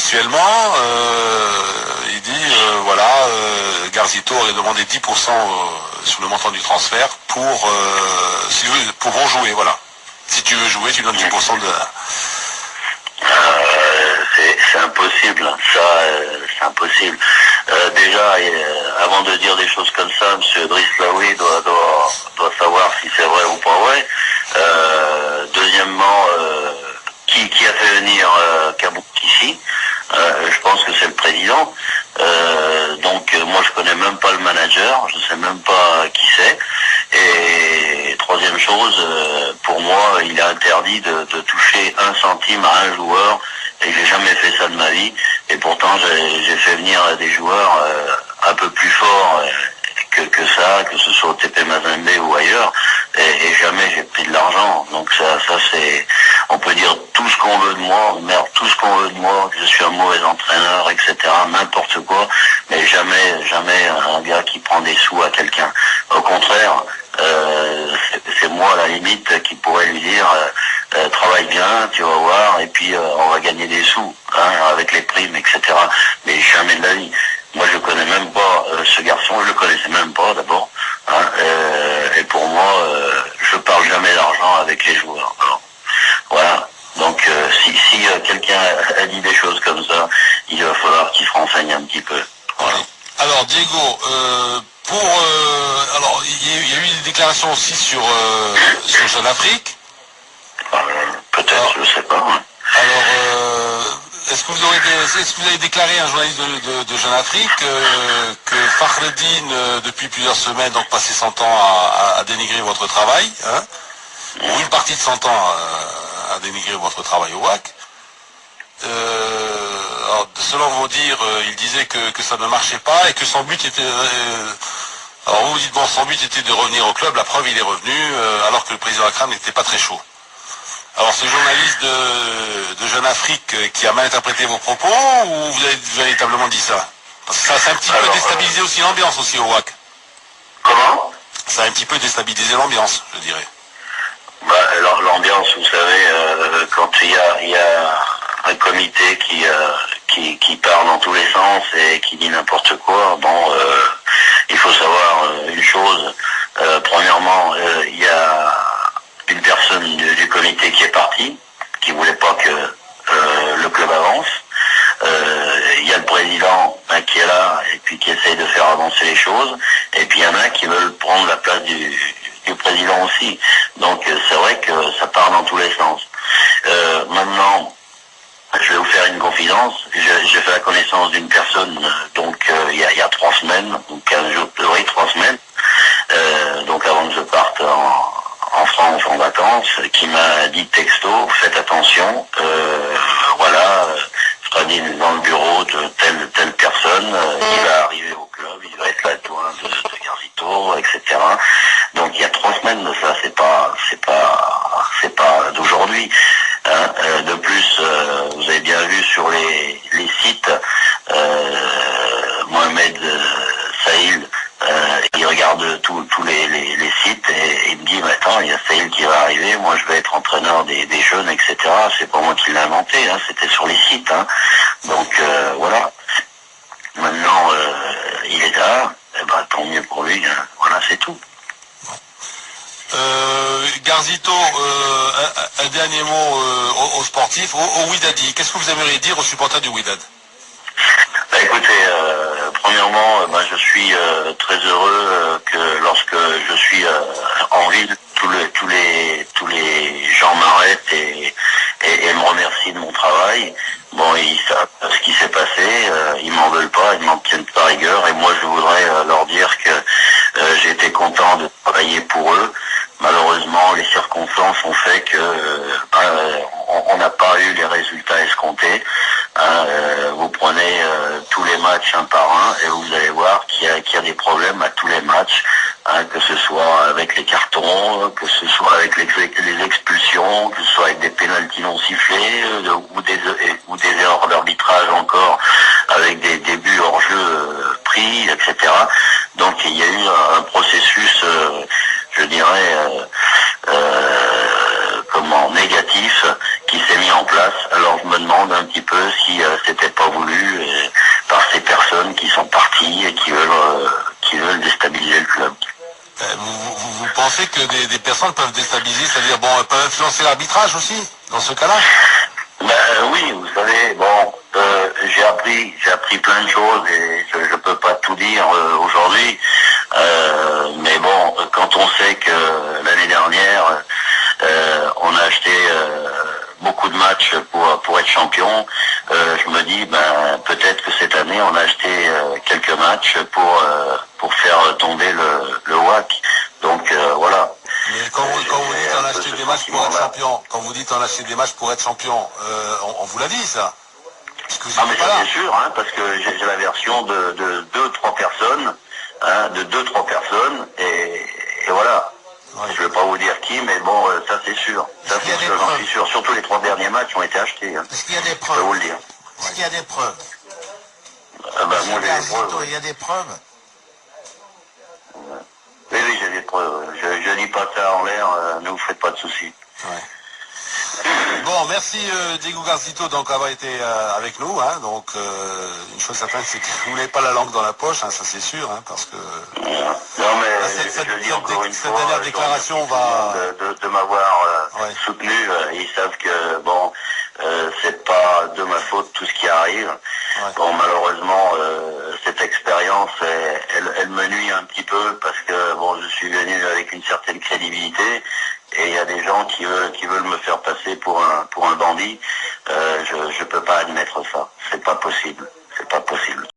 textuellement, il dit Garzito aurait demandé 10% sur le montant du transfert pour jouer, voilà. Si tu veux jouer, tu donnes 10% de... C'est impossible, ça, c'est impossible. Déjà, avant de dire des choses comme ça, M. Drislaoui doit savoir si c'est vrai ou pas vrai. Deuxièmement, qui a fait venir Kabouk ici? Je pense que c'est le président. Donc moi je connais même pas le manager, je sais même pas qui c'est. Et troisième chose, pour moi il est interdit de toucher 1 centime à un joueur, et j'ai jamais fait ça de ma vie. Et pourtant j'ai fait venir des joueurs un peu plus forts que ça, que ce soit au TP Mazembe ou ailleurs, et jamais j'ai pris de l'argent. Donc ça c'est, on peut dire tout ce qu'on veut de moi, merde, tout ce qu'on veut de moi, que je suis un mauvais entraîneur, etc., n'importe quoi, mais jamais un gars qui prend des sous à quelqu'un. Au contraire, c'est moi à la limite qui pourrait lui dire travaille bien, tu vas voir, et puis on va gagner des sous, hein, avec les primes, etc. Mais jamais de la vie. Moi je connais même pas ce garçon, je le connaissais même pas d'abord, hein, et pour moi je parle jamais d'argent avec les joueurs. Alors, voilà. Donc si quelqu'un a dit des choses comme ça, il va falloir qu'il se renseigne un petit peu. Voilà. Alors Diego, alors il y a eu des déclarations aussi sur Jeune Afrique. Peut-être, je sais pas. Hein. Alors est-ce que vous avez déclaré à un journaliste de Jeune Afrique que Fakhreddine, depuis plusieurs semaines, donc passé son temps à dénigrer votre travail, hein, ou une partie de son temps à dénigrer votre travail au WAC. Alors, selon vos dires, il disait que ça ne marchait pas et que son but était... alors vous dites, bon, son but était de revenir au club, la preuve, il est revenu, alors que le président Akram n'était pas très chaud. Alors, ce journaliste de Jeune Afrique qui a mal interprété vos propos, ou vous avez véritablement dit ça? Parce que ça a un petit peu déstabilisé aussi l'ambiance aussi au WAC. Comment? Ça a un petit peu déstabilisé l'ambiance, je dirais. Bah, alors, l'ambiance, vous savez, quand il y a un comité qui part dans tous les sens et qui dit n'importe quoi, bon, il faut savoir une chose. Premièrement, il y a une personne du comité qui est partie, qui voulait pas que le club avance. Il y a le président qui est là et puis qui essaye de faire avancer les choses. Et puis il y en a qui veulent prendre la place du président aussi. Donc c'est vrai que ça part dans tous les sens. Maintenant, je vais vous faire une confidence. J'ai fait la connaissance d'une personne il y a 3 semaines, donc 15 jours, oui, 3 semaines, donc avant que je parte en France en vacances, qui m'a dit texto, faites attention, voilà, sera dit dans le bureau de telle personne, il va arriver au club, il va être l'adjoint de Garzito, etc. Donc il y a 3 semaines de ça, c'est pas d'aujourd'hui. Hein. De plus, vous avez bien vu sur les sites, Mohamed Saïl, il regarde tous les sites et il me dit, mais attends, il y a Saïl qui va arriver, moi je vais être entraîneur des jeunes, etc. C'est pas moi qui l'ai inventé, hein, c'était sur les sites. Hein. Donc voilà. Maintenant, il est là, et ben, tant mieux pour lui, hein. Voilà, c'est tout. Garzito, un dernier mot aux sportifs, au Wydadi. Qu'est-ce que vous aimeriez dire aux supporters du Wydad? Bah, écoutez, premièrement, je suis très heureux que lorsque je suis en ville, tous les gens m'arrêtent et me remercient de mon travail. Bon, ils savent ce qui s'est passé, ils m'en veulent pas, ils m'en tiennent pas rigueur, et moi je voudrais leur dire que j'ai été content de travailler pour eux. Malheureusement, les circonstances ont fait que on n'a pas eu les résultats escomptés. Vous prenez tous les matchs un par un et vous allez voir qu'il y a des problèmes à tous les matchs, hein, que ce soit avec les cartons, que ce soit avec les expulsions, que ce soit avec des pénaltys non sifflés ou des erreurs d'arbitrage encore, avec des buts hors jeu pris, etc. Donc il y a eu un processus, je dirais, négatif qui s'est mis en place. Alors je me demande un petit peu si c'était pas des personnes peuvent déstabiliser, c'est-à-dire bon, peuvent influencer l'arbitrage aussi, dans ce cas-là? Ben oui, vous savez, bon, j'ai appris plein de choses et je peux pas tout dire aujourd'hui. Mais bon, quand on sait que l'année dernière, on a acheté beaucoup de matchs pour être champion, je me dis, ben peut-être que cette année, on a acheté quelques matchs pour faire tomber le WAC. Donc voilà. Mais quand vous dites on a acheté des matchs pour être champion, quand vous dites on a acheté des matchs pour être champion, on vous l'a dit ça? Parce que vous Ah mais n'étiez pas là. c'est sûr, hein, parce que j'ai la version de 2-3 personnes, hein, de 2-3 personnes, et voilà. Ouais. Je ne vais pas vous dire qui, mais bon, ça c'est sûr. Ça Est-ce qu'il y a c'est des sûr, j'en preuves? suis sûr. Surtout les 3 derniers matchs ont été achetés. Hein. Est-ce qu'il y a des Je peux preuves? vous le dire. Est-ce qu'il y a des preuves? Ah bah, Monsieur moi j'ai des Garzito, preuves. il y a des preuves? Oui, oui, j'ai des preuves. Je dis pas ça en l'air, ne vous faites pas de soucis. Ouais. Bon, merci Diego Garzito donc avoir été avec nous. Hein, donc une chose certaine, c'est que vous n'avez pas la langue dans la poche, hein, ça c'est sûr, hein, parce que Non mais Ah, je dis encore une cette fois, dernière je déclaration remercie va. tout le monde de m'avoir Ouais. soutenu. Ils savent que bon, c'est pas de ma faute tout ce qui arrive. Ouais. Bon, malheureusement, cette expérience, elle me nuit un petit peu parce que bon, je suis venu avec une certaine crédibilité et il y a des gens qui veulent me faire passer pour un bandit. Je peux pas admettre ça. C'est pas possible. C'est pas possible.